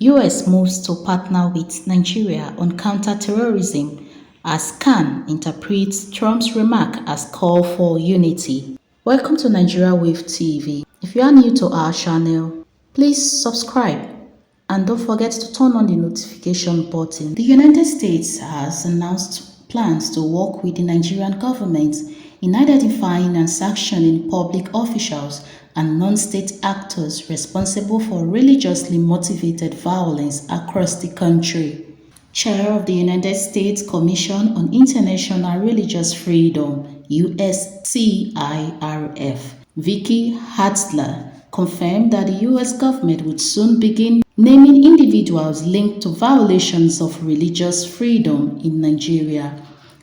US moves to partner with Nigeria on counterterrorism as Khan interprets Trump's remark as call for unity. Welcome to Nigeria Wave TV. If you are new to our channel, please subscribe and don't forget to turn on the notification button. The United States has announced plans to work with the Nigerian government in identifying and sanctioning public officials and non-state actors responsible for religiously motivated violence across the country. Chair of the United States Commission on International Religious Freedom (USCIRF), Vicky Hartzler, confirmed that the US government would soon begin naming individuals linked to violations of religious freedom in Nigeria.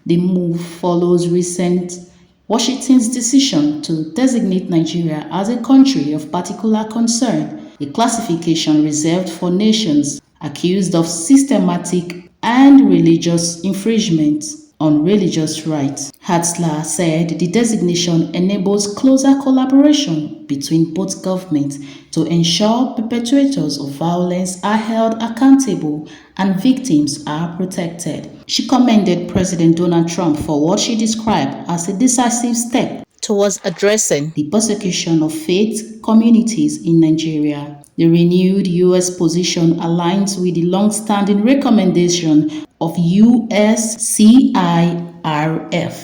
The move follows recent Washington's decision to designate Nigeria as a country of particular concern, a classification reserved for nations accused of systematic and religious infringements on religious rights. Hartzler said the designation enables closer collaboration between both governments to ensure perpetrators of violence are held accountable and victims are protected. She commended President Donald Trump for what she described as a decisive step towards addressing the persecution of faith communities in Nigeria. The renewed U.S. position aligns with the long-standing recommendation of USCIRF,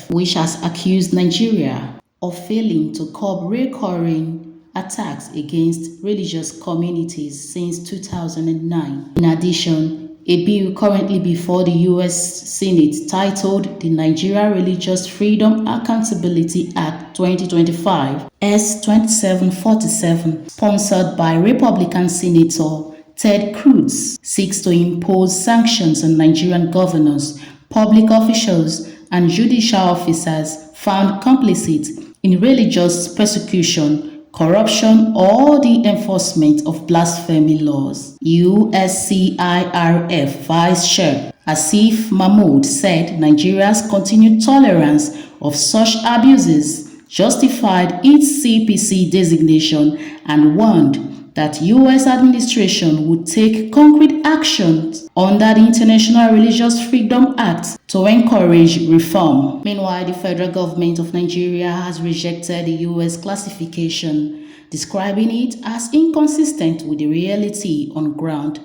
which has accused Nigeria of failing to curb recurring attacks against religious communities since 2009. In addition, a bill currently before the U.S. Senate titled the Nigeria Religious Freedom Accountability Act 2025 S2747, sponsored by Republican Senator Ted Cruz, seeks to impose sanctions on Nigerian governors, public officials, and judicial officers found complicit in religious persecution, corruption, or the enforcement of blasphemy laws. USCIRF Vice Chair Asif Mahmood said Nigeria's continued tolerance of such abuses justified its CPC designation and warned that U.S. administration would take concrete actions under the International Religious Freedom Act to encourage reform. Meanwhile, the federal government of Nigeria has rejected the U.S. classification, describing it as inconsistent with the reality on ground.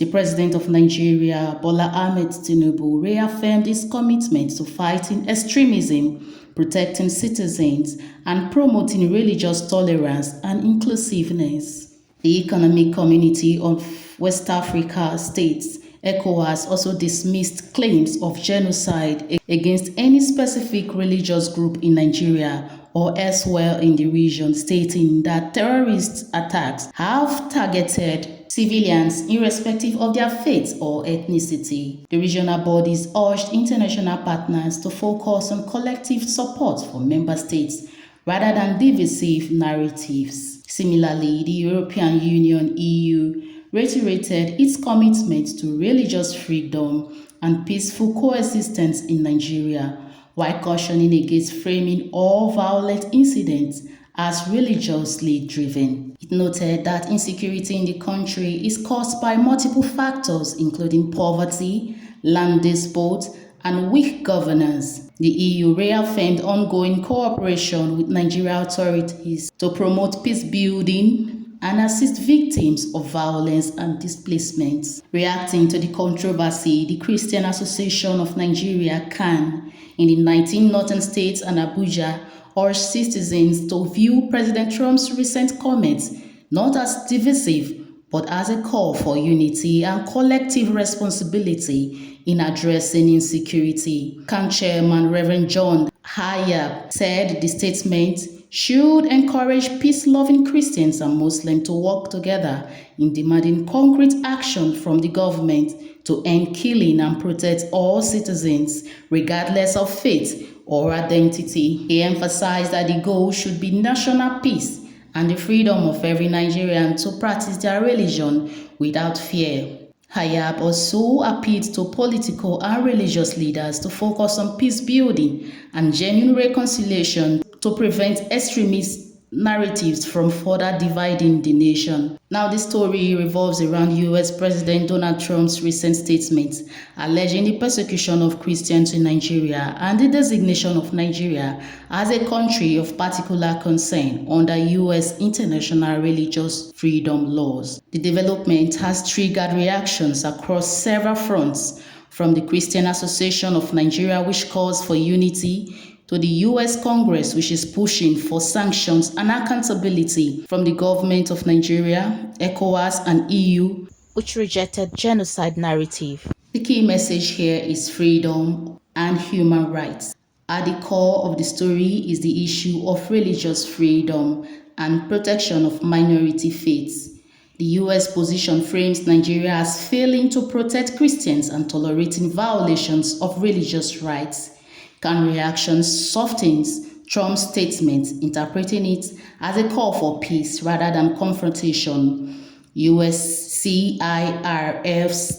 The President of Nigeria, Bola Ahmed Tinubu, reaffirmed his commitment to fighting extremism, protecting citizens, and promoting religious tolerance and inclusiveness. The Economic Community of West Africa States, ECOWAS, also dismissed claims of genocide against any specific religious group in Nigeria or elsewhere in the region, stating that terrorist attacks have targeted civilians irrespective of their faith or ethnicity. The regional bodies urged international partners to focus on collective support for member states rather than divisive narratives. Similarly, the European Union (EU) reiterated its commitment to religious freedom and peaceful coexistence in Nigeria, while cautioning against framing all violent incidents as religiously driven. It noted that insecurity in the country is caused by multiple factors, including poverty, land dispute, and weak governance. The EU reaffirmed ongoing cooperation with Nigerian authorities to promote peace building and assist victims of violence and displacement. Reacting to the controversy, the Christian Association of Nigeria (CAN) in the 19 northern states and Abuja urged citizens to view President Trump's recent comments not as divisive, but as a call for unity and collective responsibility in addressing insecurity. CAN Chairman Reverend John Hayab said the statement should encourage peace-loving Christians and Muslims to work together in demanding concrete action from the government to end killing and protect all citizens, regardless of faith or identity. He emphasized that the goal should be national peace and the freedom of every Nigerian to practice their religion without fear. Hayab also appealed to political and religious leaders to focus on peace building and genuine reconciliation to prevent extremist narratives from further dividing the nation. Now, this story revolves around US President Donald Trump's recent statement alleging the persecution of Christians in Nigeria and the designation of Nigeria as a country of particular concern under US international religious freedom laws. The development has triggered reactions across several fronts, from the Christian Association of Nigeria, which calls for unity, to the US Congress, which is pushing for sanctions and accountability, from the government of Nigeria, ECOWAS, and EU, which rejected genocide narrative. The key message here is freedom and human rights. At the core of the story is the issue of religious freedom and protection of minority faiths. The US position frames Nigeria as failing to protect Christians and tolerating violations of religious rights. Can reactions softens Trump's statement, interpreting it as a call for peace rather than confrontation. USCIRF's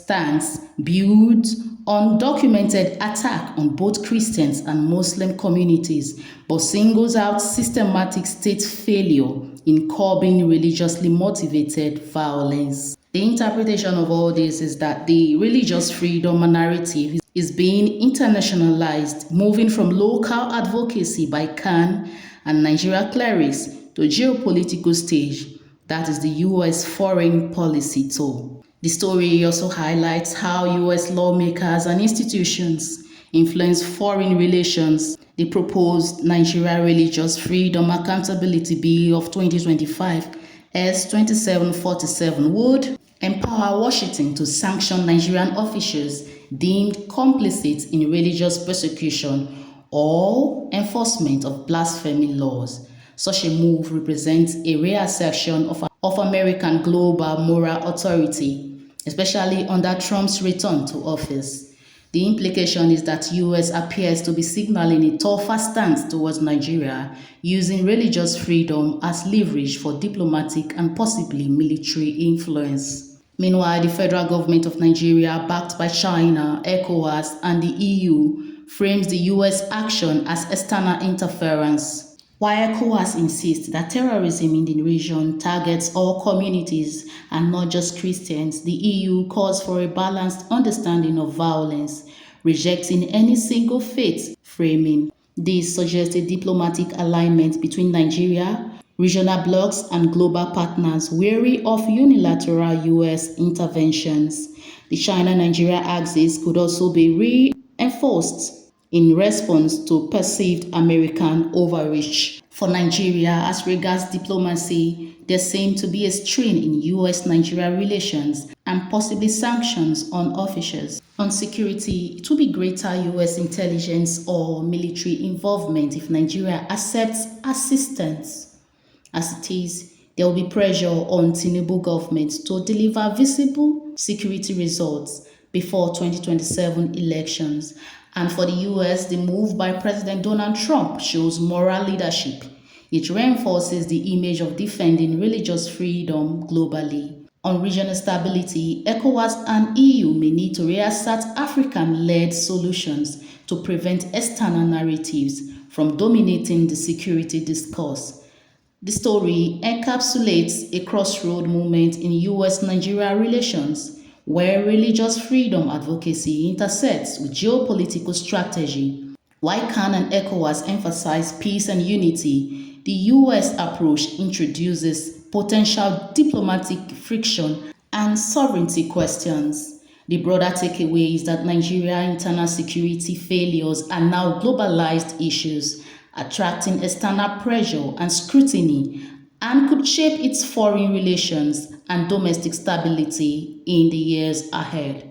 stance builds on documented attack on both Christians and Muslim communities, but singles out systematic state failure in curbing religiously motivated violence. The interpretation of all this is that the religious freedom narrative is being internationalized, moving from local advocacy by Khan and Nigeria clerics to geopolitical stage, that is the US foreign policy tool. The story also highlights how US lawmakers and institutions influence foreign relations. The proposed Nigeria Religious Freedom Accountability Bill of 2025 S2747 would empower Washington to sanction Nigerian officials deemed complicit in religious persecution or enforcement of blasphemy laws. Such a move represents a reassertion of American global moral authority, especially under Trump's return to office. The implication is that US appears to be signaling a tougher stance towards Nigeria, using religious freedom as leverage for diplomatic and possibly military influence. Meanwhile, the federal government of Nigeria, backed by China, ECOWAS, and the EU, frames the US action as external interference. While ECOWAS insists that terrorism in the region targets all communities and not just Christians, the EU calls for a balanced understanding of violence, rejecting any single faith framing. This suggests a diplomatic alignment between Nigeria, regional blocs, and global partners wary of unilateral US interventions. The China-Nigeria axis could also be reinforced in response to perceived American overreach. For Nigeria, as regards diplomacy, there seems to be a strain in US-Nigeria relations and possibly sanctions on officials. On security, it will be greater US intelligence or military involvement if Nigeria accepts assistance. As it is, there will be pressure on Tinubu government to deliver visible security results before 2027 elections. And for the US, the move by President Donald Trump shows moral leadership. It reinforces the image of defending religious freedom globally. On regional stability, ECOWAS and EU may need to reassert African-led solutions to prevent external narratives from dominating the security discourse. The story encapsulates a crossroad moment in US-Nigeria relations, where religious freedom advocacy intersects with geopolitical strategy. While Khan and ECOWAS emphasize peace and unity, the US approach introduces potential diplomatic friction and sovereignty questions. The broader takeaway is that Nigeria's internal security failures are now globalized issues, attracting external pressure and scrutiny, and could shape its foreign relations and domestic stability in the years ahead.